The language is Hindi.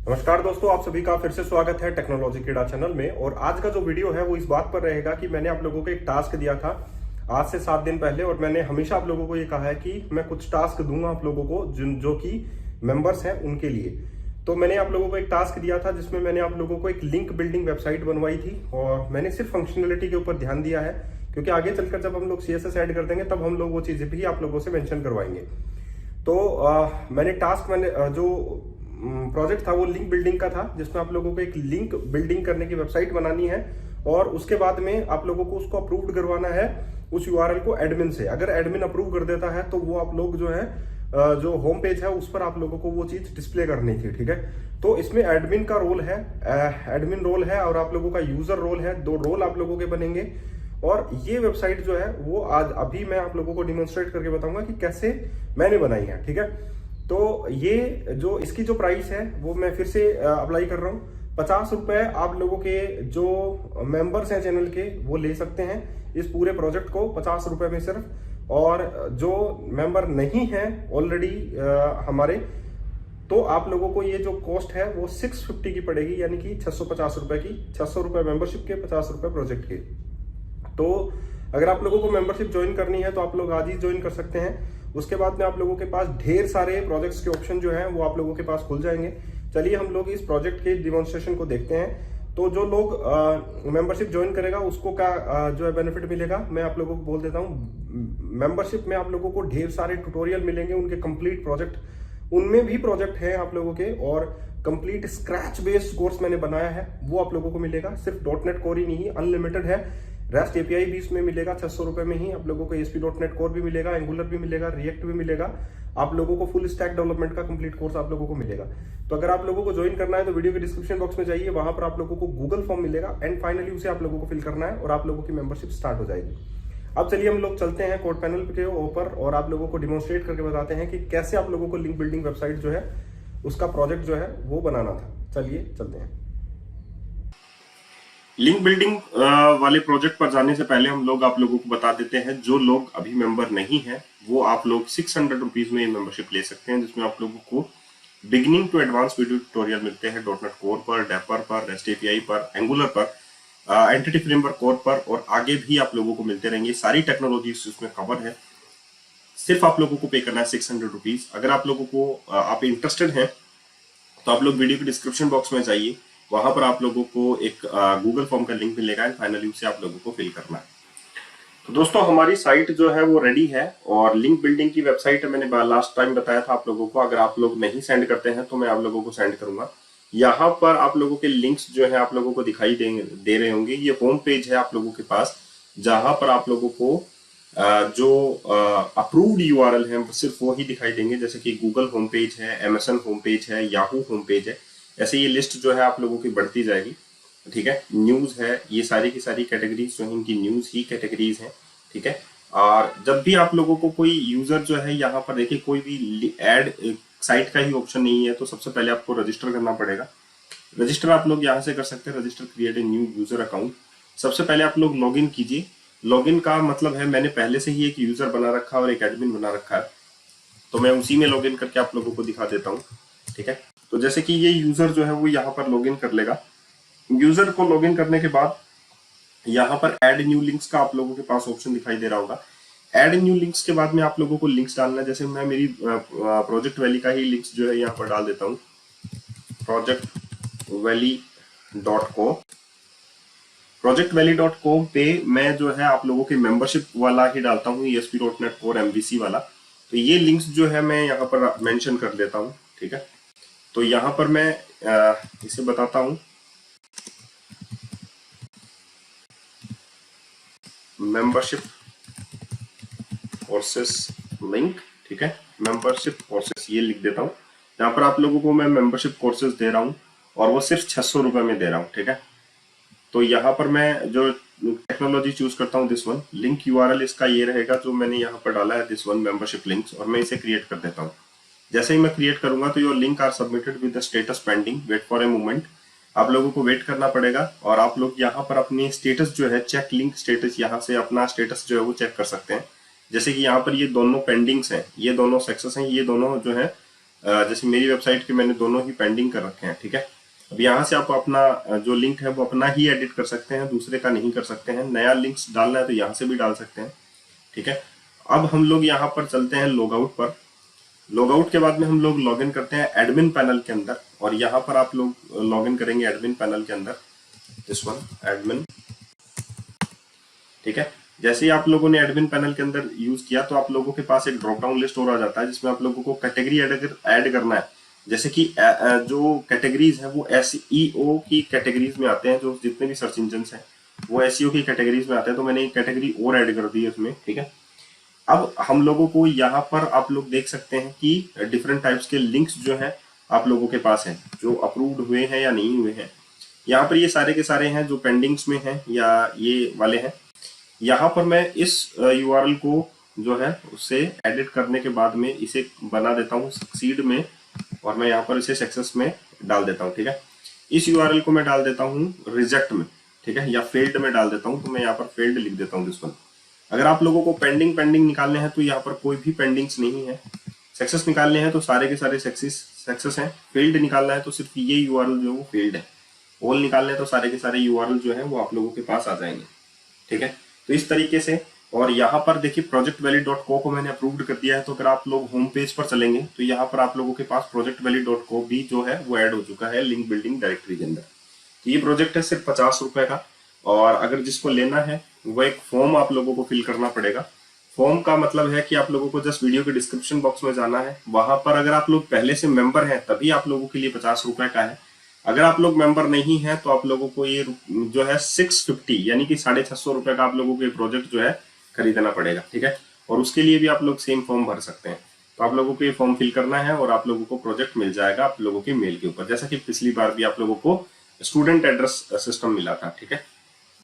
नमस्कार दोस्तों, आप सभी का फिर से स्वागत है टेक्नोलॉजी कीड़ा चैनल में। और आज का जो वीडियो है वो इस बात पर रहेगा कि मैंने आप लोगों को एक टास्क दिया था आज से 7 दिन पहले, और मैंने हमेशा आप लोगों को ये कहा है कि मैं कुछ टास्क दूंगा आप लोगों को जो कि मेंबर्स हैं उनके लिए। तो मैंने आप लोगों को एक टास्क दिया था जिसमें मैंने आप लोगों को एक लिंक बिल्डिंग वेबसाइट बनवाई थी, और मैंने सिर्फ फंक्शनलिटी के ऊपर ध्यान दिया है क्योंकि आगे चलकर जब हम लोग CSS ऐड कर देंगे तब हम लोग वो चीजें भी आप लोगों से मेंशन करवाएंगे। तो मैंने जो प्रोजेक्ट था वो लिंक बिल्डिंग का था, जिसमें आप लोगों को एक लिंक बिल्डिंग करने की वेबसाइट बनानी है और उसके बाद में आप लोगों को उसको अप्रूव करवाना है उस यूआरएल को एडमिन से। अगर एडमिन अप्रूव कर देता है तो वो आप लोग जो है जो होम पेज है उस पर आप लोगों को वो चीज डिस्प्ले करनी थी, ठीक है। तो इसमें एडमिन का रोल है, एडमिन रोल है और आप लोगों का यूजर रोल है। 2 रोल आप लोगों के बनेंगे और ये वेबसाइट जो है वो आज अभी मैं आप लोगों को डिमोन्स्ट्रेट करके बताऊंगा कि कैसे मैंने बनाई है, ठीक है। तो ये जो इसकी जो प्राइस है वो मैं फिर से अप्लाई कर रहा हूँ। 50 रुपए आप लोगों के जो मेंबर्स हैं चैनल के वो ले सकते हैं इस पूरे प्रोजेक्ट को 50 रुपए में सिर्फ। और जो मेंबर नहीं है ऑलरेडी हमारे, तो आप लोगों को ये जो कॉस्ट है वो 650 की पड़ेगी, यानी कि 650 रुपए की। 600 रुपए मेंबरशिप के, 50 रुपए प्रोजेक्ट के। तो अगर आप लोगों को मेंबरशिप ज्वाइन करनी है तो आप लोग आज ही ज्वाइन कर सकते हैं। उसके बाद में आप लोगों के पास ढेर सारे प्रोजेक्ट्स के ऑप्शन जो हैं वो आप लोगों के पास खुल जाएंगे। चलिए हम लोग इस प्रोजेक्ट के डिमॉन्स्ट्रेशन को देखते हैं। तो जो लोग मेंबरशिप ज्वाइन करेगा उसको क्या जो है बेनिफिट मिलेगा, मैं आप लोगों को बोल देता हूँ। मेंबरशिप में आप लोगों को ढेर सारे ट्यूटोरियल मिलेंगे, उनके कंप्लीट प्रोजेक्ट, उनमें भी प्रोजेक्ट है आप लोगों के, और कंप्लीट स्क्रैच बेस्ड कोर्स मैंने बनाया है वो आप लोगों को मिलेगा। सिर्फ .NET कोर ही नहीं, अनलिमिटेड है। रेस्ट API भी इसमें मिलेगा 600 रुपए में ही। आप लोगों को ASP.NET कोर भी मिलेगा, एंगुलर भी मिलेगा, रिएक्ट भी मिलेगा। आप लोगों को फुल स्टैक डेवलपमेंट का कंप्लीट कोर्स आप लोगों को मिलेगा। तो अगर आप लोगों को ज्वाइन करना है तो वीडियो के डिस्क्रिप्शन बॉक्स में जाइए, वहां पर आप लोगों को गूगल फॉर्म मिलेगा एंड फाइनली उसे आप लोगों को फिल करना है और आप लोगों की मेंबरशिप स्टार्ट हो जाएगी। अब चलिए हम लोग चलते हैं कोड पैनल के ऊपर और आप लोगों को डिमॉन्स्ट्रेट करके बताते हैं कि कैसे आप लोगों को लिंक बिल्डिंग वेबसाइट जो है उसका प्रोजेक्ट जो है वो बनाना था। चलिए चलते हैं। लिंक बिल्डिंग वाले प्रोजेक्ट पर जाने से पहले हम लोग आप लोगों को बता देते हैं, जो लोग अभी मेंबर नहीं है वो आप लोग 600 रुपीज में मेंबरशिप ले सकते हैं, जिसमें आप लोगों को beginning to advance video tutorial मिलते हैं .NET कोर पर, डेपर पर, रेस्ट API पर, एंगुलर पर, एंटिटी फ्रेमवर्क कोर पर, और आगे भी आप लोगों को मिलते रहेंगे। सारी टेक्नोलॉजी उसमें कवर है। सिर्फ आप लोगों को पे करना है 600 रुपीज। अगर आप लोगों को आप इंटरेस्टेड हैं तो आप लोग वीडियो के डिस्क्रिप्शन बॉक्स में जाइए, वहां पर आप लोगों को एक गूगल फॉर्म का लिंक मिलेगा एंड फाइनली उसे आप लोगों को फिल करना है। तो दोस्तों हमारी साइट जो है वो रेडी है और लिंक बिल्डिंग की वेबसाइट मैंने लास्ट टाइम बताया था आप लोगों को। अगर आप लोग नहीं सेंड करते हैं तो मैं आप लोगों को सेंड करूंगा। यहाँ पर आप लोगों के लिंक्स जो है आप लोगों को दिखाई दे रहे होंगे। ये होम पेज है आप लोगों के पास, जहां पर आप लोगों को जो अप्रूव्ड URL है सिर्फ वो ही दिखाई देंगे, जैसे कि गूगल होम पेज है, MSN होम पेज है, याहू होम पेज है। ऐसे ये लिस्ट जो है आप लोगों की बढ़ती जाएगी, ठीक है। न्यूज है, ये सारी की सारी कैटेगरीज जो है इनकी न्यूज ही कैटेगरीज हैं, ठीक है। और जब भी आप लोगों को कोई यूजर जो है यहाँ पर देखिए कोई भी एड साइट का ही ऑप्शन नहीं है, तो सबसे पहले आपको रजिस्टर करना पड़ेगा। रजिस्टर आप लोग यहाँ से कर सकते हैं, register create a new user account. सबसे पहले आप लोग लॉगिन कीजिए। लॉगिन का मतलब है मैंने पहले से ही एक यूजर बना रखा है और एक एडमिन बना रखा है, तो मैं उसी में लॉगिन करके आप लोगों को दिखा देता हूँ, ठीक है। तो जैसे कि ये यूजर जो है वो यहाँ पर लॉगिन कर लेगा। यूजर को लॉगिन करने के बाद यहाँ पर ऐड न्यू लिंक्स का आप लोगों के पास ऑप्शन दिखाई दे रहा होगा। ऐड न्यू लिंक्स के बाद में आप लोगों को लिंक्स डालना है। जैसे मैं मेरी प्रोजेक्ट वैली का ही लिंक्स जो है यहाँ पर डाल देता हूँ, projectvalley.com। projectvalley.com पे मैं जो है आप लोगों के मेंबरशिप वाला ही डालता हूँ, ASP.NET कोर MVC वाला। तो ये लिंक्स जो है मैं यहाँ पर मेंशन कर देता हूँ, ठीक है। तो यहाँ पर मैं इसे बताता हूँ, मेंबरशिप कोर्सेस लिंक, ठीक है। मेंबरशिप कोर्सेस ये लिख देता हूँ। यहाँ पर आप लोगों को मैं मेंबरशिप कोर्सेस दे रहा हूँ और वो सिर्फ 600 रुपए में दे रहा हूँ, ठीक है। तो यहाँ पर मैं जो टेक्नोलॉजी चूज करता हूँ, दिस वन लिंक URL इसका ये रहेगा जो मैंने यहाँ पर डाला है, दिस वन मेंबरशिप लिंक्स, और मैं इसे क्रिएट कर देता हूँ। जैसे ही मैं क्रिएट करूंगा तो your link are submitted with the status pending, wait for a moment. आप लोगों को वेट करना पड़ेगा और आप लोग यहाँ पर अपने स्टेटस जो है चेक लिंक स्टेटस, यहाँ से अपना स्टेटस जो है वो चेक कर सकते हैं। जैसे कि यहाँ पर ये दोनों पेंडिंग्स हैं, ये दोनों सक्सेस हैं, ये दोनों जो है जैसे मेरी वेबसाइट के मैंने दोनों ही पेंडिंग कर रखे हैं, ठीक है। अब यहाँ से आप अपना जो लिंक है वो अपना ही एडिट कर सकते हैं, दूसरे का नहीं कर सकते हैं। नया लिंक्स डालना है तो यहाँ से भी डाल सकते हैं, ठीक है। अब हम लोग यहाँ पर चलते हैं लॉग आउट पर। लॉग आउट के बाद में हम लोग लॉग इन करते हैं एडमिन पैनल के अंदर, और यहाँ पर आप लोग लॉग इन करेंगे एडमिन पैनल के अंदर, दिस वन एडमिन, ठीक है। जैसे ही आप लोगों ने एडमिन पैनल के अंदर यूज किया तो आप लोगों के पास एक ड्रॉप डाउन लिस्ट और आ जाता है जिसमें आप लोगों को कैटेगरी ऐड करना है। जैसे कि जो कैटेगरीज है वो SEO की कैटेगरीज में आते हैं, जो जितने भी सर्च इंजन हैं वो SEO की कैटेगरीज में आते हैं, तो मैंने एक कैटेगरी और ऐड कर दी है उसमें, ठीक है। अब हम लोगों को यहाँ पर आप लोग देख सकते हैं कि डिफरेंट टाइप्स के लिंक्स जो हैं आप लोगों के पास हैं, जो अप्रूव्ड हुए हैं या नहीं हुए हैं। यहाँ पर ये सारे के सारे हैं जो पेंडिंग्स में हैं या ये वाले हैं। यहाँ पर मैं इस URL को जो है उससे एडिट करने के बाद में इसे बना देता हूँ सक्सीड में, और मैं यहाँ पर इसे सक्सेस में डाल देता हूँ, ठीक है। इस URL को मैं डाल देता हूँ रिजेक्ट में, ठीक है, या फेल्ड में डाल देता हूँ, तो मैं यहाँ पर फेल्ड लिख देता हूँ दिस वन। अगर आप लोगों को पेंडिंग निकालने हैं तो यहाँ पर कोई भी पेंडिंग्स नहीं है। सक्सेस निकालने हैं तो सारे के सारे सक्सेस हैं। फेल्ड निकालना है तो सिर्फ ये URL जो है वो फेल्ड है। ऑल निकालने हैं तो सारे के सारे URL जो है वो आप लोगों के पास आ जाएंगे, ठीक है। तो इस तरीके से, और यहाँ पर देखिए projectvalley.co को मैंने अप्रूव्ड कर दिया है, तो अगर आप लोग होम पेज पर चलेंगे तो यहाँ पर आप लोगों के पास projectvalley.co भी जो है वो ऐड हो चुका है लिंक बिल्डिंग डायरेक्टरी के अंदर। तो ये प्रोजेक्ट है सिर्फ 50 रुपए का, और अगर जिसको लेना है वो एक फॉर्म आप लोगों को फिल करना पड़ेगा। फॉर्म का मतलब है कि आप लोगों को जस्ट वीडियो के डिस्क्रिप्शन बॉक्स में जाना है, वहां पर अगर आप लोग पहले से मेंबर हैं तभी आप लोगों के लिए 50 रुपए का है। अगर आप लोग मेंबर नहीं हैं तो आप लोगों को ये जो है 650 यानी कि 650 रुपए का आप लोगों को ये प्रोजेक्ट जो है खरीदना पड़ेगा, ठीक है। और उसके लिए भी आप लोग सेम फॉर्म भर सकते हैं। तो आप लोगों को ये फॉर्म फिल करना है और आप लोगों को प्रोजेक्ट मिल जाएगा आप लोगों की मेल के ऊपर, जैसा कि पिछली बार भी आप लोगों को स्टूडेंट एड्रेस सिस्टम मिला था, ठीक है।